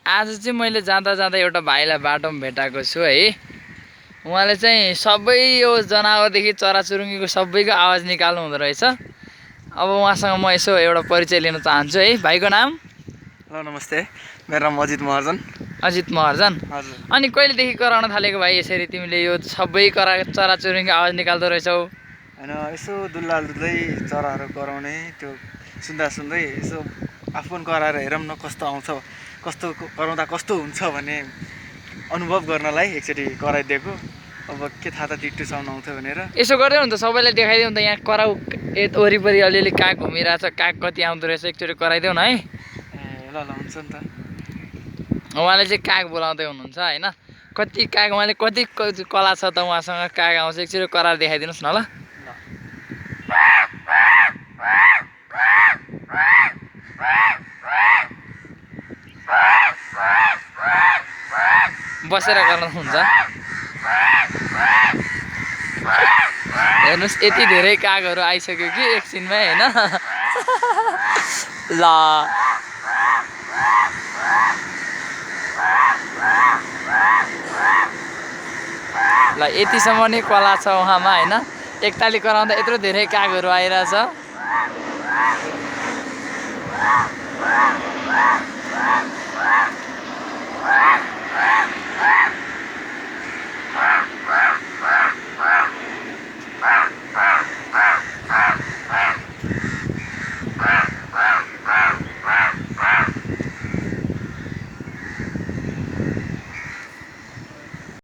आज चाहिँ मैले जाँदा जाँदा एउटा भाइलाई बाटोमा भेटाएको छु है। उहाँले चाहिँ सबै यो जनावरदेखि चराचुरुङ्गीको सबैको आवाज निकाल्नु हुँदो रहेछ। अब उहाँसँग म यसो एउटा परिचय लिन चाहन्छु है। भाइको नाम? हेलो नमस्ते, मेरो नाम अजित महर्जन। अजित महर्जन। हजुर। अनि कहिलेदेखि कराउन थालेको भाइ यसरी तिमीले यो सबै चराचुरुङ्गी आवाज निकाल्दो रहेछौ? होइन, यसो दुल्दै चराहरू कराउने त्यो सुन्दै यसो आफू पनि कराएर हेरौँ न कस्तो आउँछ, कस्तो कराउँदा कस्तो हुन्छ भन्ने अनुभव गर्नलाई एकचोटि कराइदिएको। अब के थाहा त टिट्टु साउन्ड आउँथ्यो भनेर। यसो गरिदेऊ नि त, सबैलाई देखाइदेऊ नि त। यहाँ कराउ वरिपरि अलिअलि काग घुमिरहेछ, काग कति आउँदो रहेछ एकचोटि कराइदेऊ न है। ए ल हुन्छ नि त। उहाँले चाहिँ काग बोलाउँदै हुनुहुन्छ होइन। कति काग, उहाँले कति कला छ त उहाँसँग, काग आउँछ एकचोटि कराएर देखाइदिनुहोस् न ल। बसेर गर्नुहुन्छ। हेर्नुहोस् यति धेरै कागहरू आइसक्यो कि एकछिनमै होइन। ल ल यतिसम्म नै कला छ उहाँमा होइन। एकताली कराउँदा यत्रो धेरै कागहरू आइरहेछ।